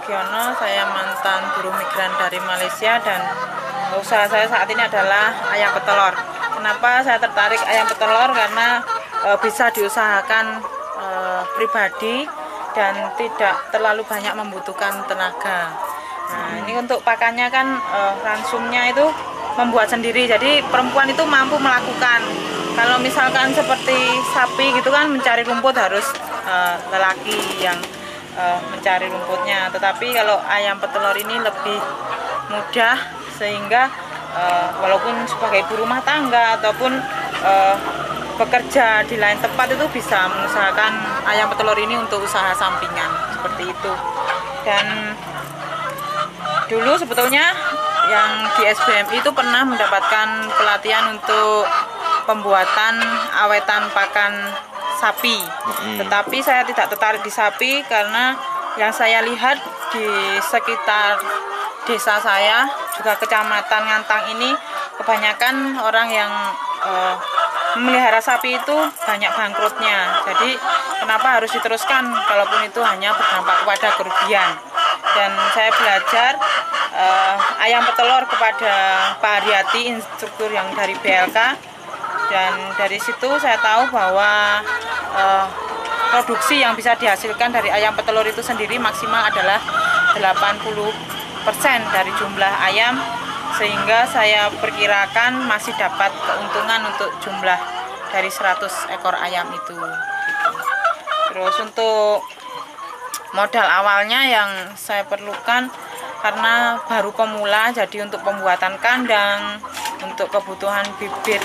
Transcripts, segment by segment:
Sugiono, saya mantan buruh migran dari Malaysia dan usaha saya saat ini adalah ayam petelur. Kenapa saya tertarik ayam petelur? Karena bisa diusahakan pribadi dan tidak terlalu banyak membutuhkan tenaga. Nah, ini untuk pakannya kan ransumnya itu membuat sendiri, jadi perempuan itu mampu melakukan. Kalau misalkan seperti sapi gitu kan mencari rumput harus lelaki yang mencari rumputnya, tetapi kalau ayam petelur ini lebih mudah, sehingga walaupun sebagai ibu rumah tangga ataupun bekerja di lain tempat itu bisa mengusahakan ayam petelur ini untuk usaha sampingan seperti itu. Dan dulu sebetulnya yang di SBMI itu pernah mendapatkan pelatihan untuk pembuatan awetan pakan sapi, tetapi saya tidak tertarik di sapi karena yang saya lihat di sekitar desa saya, juga kecamatan Ngantang ini, kebanyakan orang yang memelihara sapi itu banyak bangkrutnya. Jadi kenapa harus diteruskan kalaupun itu hanya berdampak kepada kerugian. Dan saya belajar ayam petelur kepada Pak Haryati, instruktur yang dari BLK, dan dari situ saya tahu bahwa produksi yang bisa dihasilkan dari ayam petelur itu sendiri maksimal adalah 80% dari jumlah ayam, sehingga saya perkirakan masih dapat keuntungan untuk jumlah dari 100 ekor ayam itu. Terus untuk modal awalnya yang saya perlukan, karena baru pemula, jadi untuk pembuatan kandang, untuk kebutuhan bibit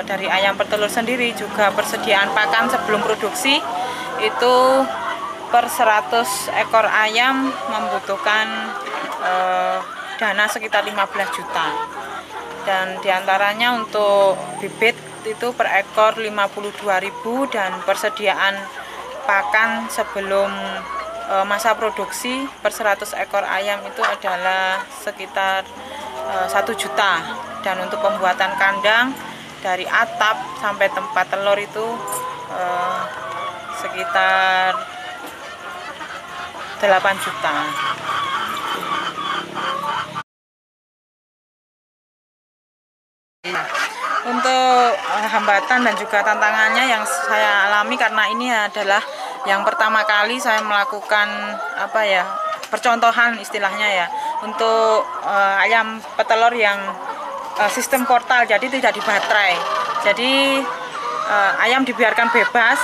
dari ayam petelur sendiri, juga persediaan pakan sebelum produksi itu per 100 ekor ayam membutuhkan dana sekitar 15 juta. Dan diantaranya untuk bibit itu per ekor 52.000, dan persediaan pakan sebelum masa produksi per 100 ekor ayam itu adalah sekitar 1 juta. Dan untuk pembuatan kandang dari atap sampai tempat telur itu sekitar 8 juta. Untuk hambatan dan juga tantangannya yang saya alami, karena ini adalah yang pertama kali saya melakukan percontohan istilahnya ya, untuk ayam petelur yang sistem portal, jadi tidak dibaterai. Jadi ayam dibiarkan bebas,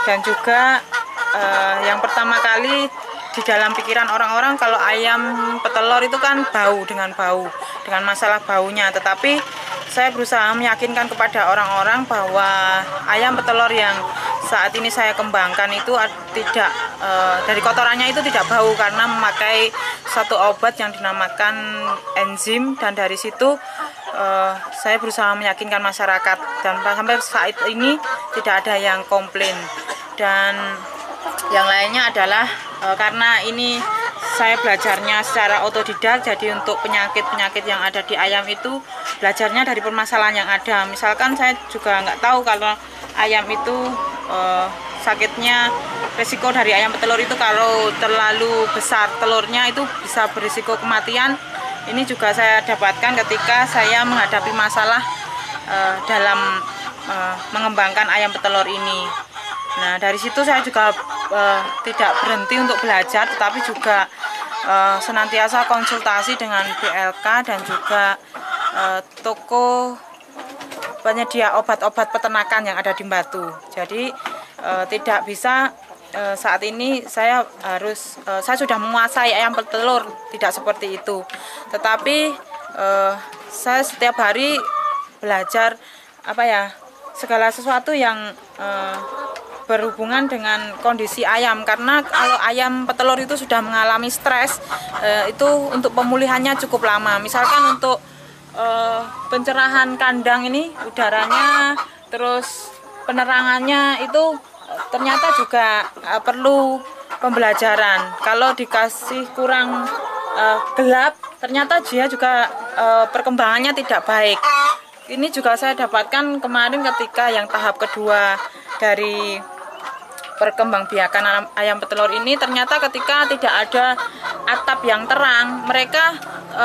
dan juga yang pertama kali di dalam pikiran orang-orang kalau ayam petelur itu kan dengan masalah baunya. Tetapi saya berusaha meyakinkan kepada orang-orang bahwa ayam petelur yang saat ini saya kembangkan itu tidak dari kotorannya itu tidak bau, karena memakai satu obat yang dinamakan enzim. Dan dari situ saya berusaha meyakinkan masyarakat, dan sampai saat ini tidak ada yang komplain. Dan yang lainnya adalah karena ini saya belajarnya secara otodidak, jadi untuk penyakit-penyakit yang ada di ayam itu belajarnya dari permasalahan yang ada. Misalkan saya juga nggak tahu kalau ayam itu sakitnya, resiko dari ayam petelur itu kalau terlalu besar telurnya itu bisa berisiko kematian. Ini juga saya dapatkan ketika saya menghadapi masalah dalam mengembangkan ayam petelur ini. Nah, dari situ saya juga tidak berhenti untuk belajar, tetapi juga senantiasa konsultasi dengan BLK dan juga toko penyedia obat-obat peternakan yang ada di Batu. Jadi tidak bisa saat ini saya sudah menguasai ayam petelur, tidak seperti itu. Tetapi saya setiap hari belajar segala sesuatu yang berhubungan dengan kondisi ayam, karena kalau ayam petelur itu sudah mengalami stres, itu untuk pemulihannya cukup lama. Misalkan untuk pencerahan kandang ini, udaranya, terus penerangannya itu ternyata juga perlu pembelajaran. Kalau dikasih kurang gelap, ternyata dia juga perkembangannya tidak baik. Ini juga saya dapatkan kemarin ketika yang tahap kedua dari perkembangbiakan ayam petelur ini. Ternyata ketika tidak ada atap yang terang, mereka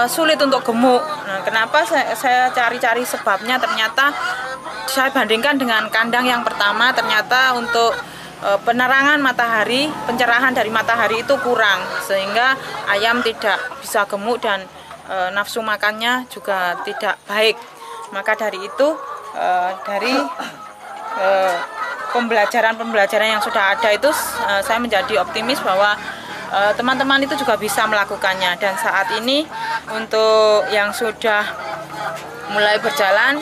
sulit untuk gemuk. Nah, kenapa saya cari-cari sebabnya, ternyata saya bandingkan dengan kandang yang pertama, ternyata untuk penerangan matahari, pencerahan dari matahari itu kurang, sehingga ayam tidak bisa gemuk dan nafsu makannya juga tidak baik. Maka dari itu dari pembelajaran yang sudah ada itu saya menjadi optimis bahwa teman-teman itu juga bisa melakukannya. Dan saat ini untuk yang sudah mulai berjalan,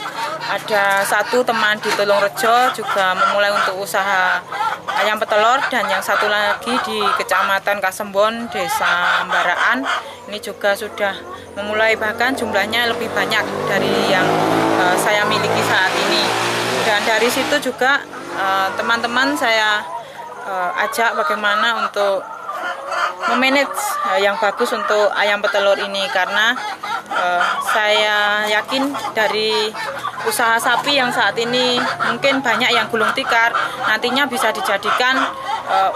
ada satu teman di Tulungrejo juga memulai untuk usaha ayam petelur, dan yang satu lagi di Kecamatan Kasembon, Desa Ambaraan, ini juga sudah memulai, bahkan jumlahnya lebih banyak dari yang saya miliki saat ini. Dan dari situ juga teman-teman saya ajak bagaimana untuk memanage yang bagus untuk ayam petelur ini, karena saya yakin dari usaha sapi yang saat ini mungkin banyak yang gulung tikar, nantinya bisa dijadikan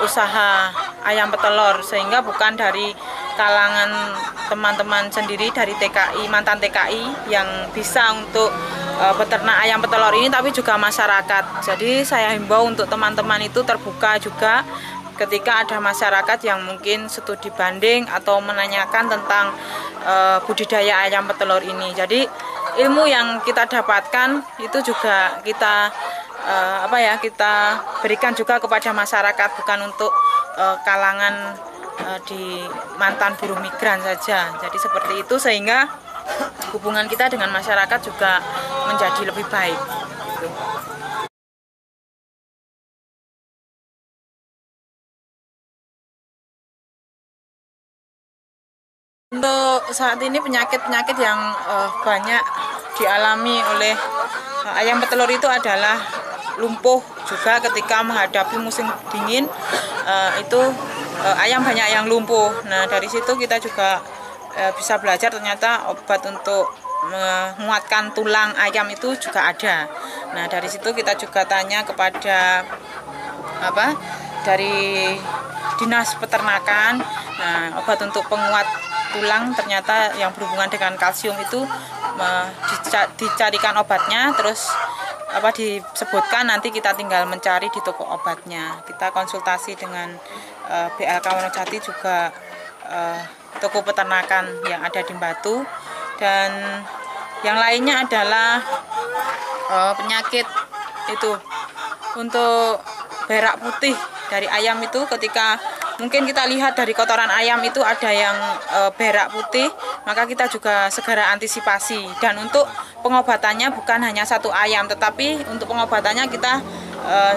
usaha ayam petelur, sehingga bukan dari kalangan teman-teman sendiri dari TKI, mantan TKI yang bisa untuk peternak ayam petelur ini, tapi juga masyarakat. Jadi saya himbau untuk teman-teman itu terbuka juga ketika ada masyarakat yang mungkin studi banding atau menanyakan tentang budidaya ayam petelur ini. Jadi ilmu yang kita dapatkan itu juga kita kita berikan juga kepada masyarakat, bukan untuk kalangan di mantan buruh migran saja. Jadi seperti itu, sehingga hubungan kita dengan masyarakat juga menjadi lebih baik. Untuk saat ini penyakit-penyakit yang banyak dialami oleh ayam petelur itu adalah lumpuh. Juga ketika menghadapi musim dingin itu ayam banyak yang lumpuh. Nah, dari situ kita juga bisa belajar ternyata obat untuk menguatkan tulang ayam itu juga ada. Nah, dari situ kita juga tanya kepada dari Dinas Peternakan. Nah, obat untuk penguat tulang ternyata yang berhubungan dengan kalsium itu dicarikan obatnya, terus disebutkan, nanti kita tinggal mencari di toko obatnya. Kita konsultasi dengan BLK Wonojati, juga toko peternakan yang ada di Batu. Dan yang lainnya adalah penyakit itu untuk berak putih dari ayam itu. Ketika mungkin kita lihat dari kotoran ayam itu ada yang berak putih, maka kita juga segera antisipasi. Dan untuk pengobatannya bukan hanya satu ayam, tetapi untuk pengobatannya kita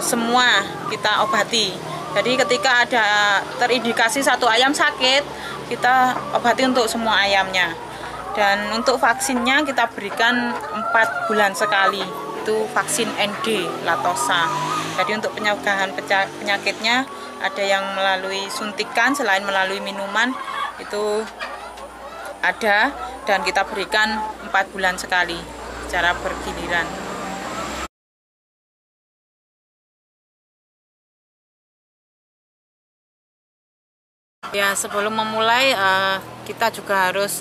semua kita obati. Jadi ketika ada terindikasi satu ayam sakit, kita obati untuk semua ayamnya. Dan untuk vaksinnya kita berikan 4 bulan sekali, itu vaksin ND Latosa. Jadi untuk pencegahan penyakitnya ada yang melalui suntikan, selain melalui minuman itu ada, dan kita berikan 4 bulan sekali secara bergiliran. Ya, sebelum memulai kita juga harus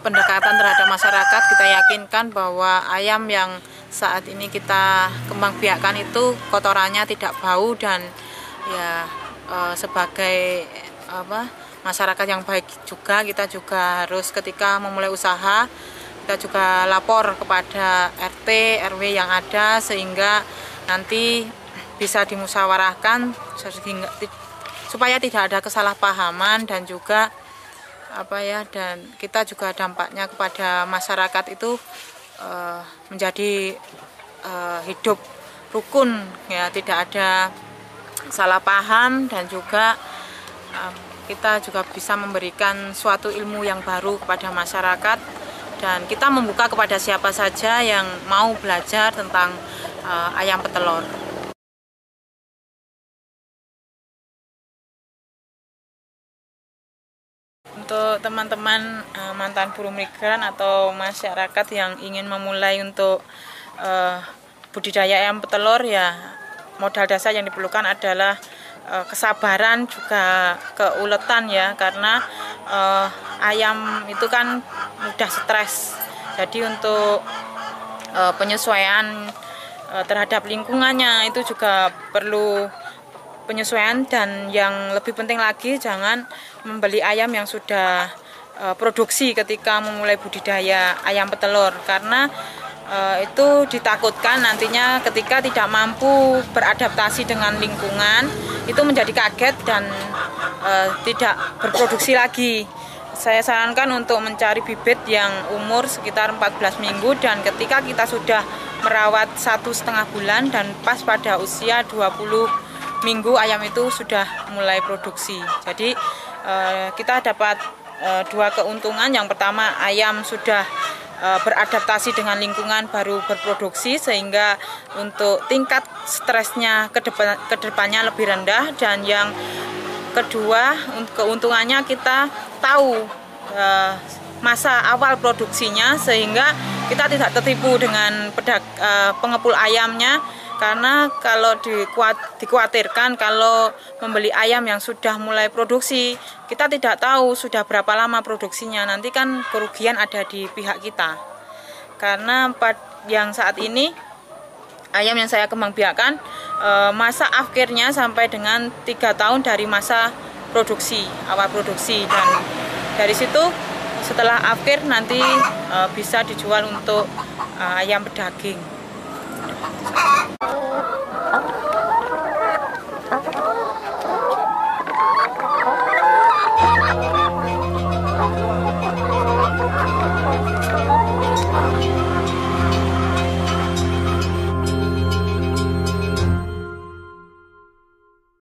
pendekatan terhadap masyarakat. Kita yakinkan bahwa ayam yang saat ini kita kembang biakkan itu kotorannya tidak bau, dan ya sebagai masyarakat yang baik juga, kita juga harus ketika memulai usaha kita juga lapor kepada RT RW yang ada, sehingga nanti bisa dimusyawarahkan supaya tidak ada kesalahpahaman, dan juga dan kita juga dampaknya kepada masyarakat itu menjadi hidup rukun, ya, tidak ada salah paham, dan juga kita juga bisa memberikan suatu ilmu yang baru kepada masyarakat, dan kita membuka kepada siapa saja yang mau belajar tentang ayam petelur. Untuk teman-teman mantan buruh migran atau masyarakat yang ingin memulai untuk budidaya ayam petelur, ya modal dasar yang diperlukan adalah kesabaran juga keuletan ya, karena ayam itu kan mudah stres. Jadi untuk penyesuaian terhadap lingkungannya itu juga perlu penyesuaian, dan yang lebih penting lagi jangan membeli ayam yang sudah produksi ketika memulai budidaya ayam petelur, karena itu ditakutkan nantinya ketika tidak mampu beradaptasi dengan lingkungan itu menjadi kaget dan tidak berproduksi lagi. Saya sarankan untuk mencari bibit yang umur sekitar 14 minggu, dan ketika kita sudah merawat 1,5 bulan dan pas pada usia 20 minggu ayam itu sudah mulai produksi. Jadi kita dapat dua keuntungan. Yang pertama, ayam sudah beradaptasi dengan lingkungan baru berproduksi, sehingga untuk tingkat stresnya ke depannya lebih rendah. Dan yang kedua, keuntungannya kita tahu masa awal produksinya, sehingga kita tidak tertipu dengan pengepul ayamnya, karena kalau dikhawatirkan kalau membeli ayam yang sudah mulai produksi, kita tidak tahu sudah berapa lama produksinya, nanti kan kerugian ada di pihak kita. Karena yang saat ini ayam yang saya kembangbiakkan masa akhirnya sampai dengan 3 tahun dari masa produksi, awal produksi, dan dari situ setelah akhir nanti bisa dijual untuk ayam pedaging.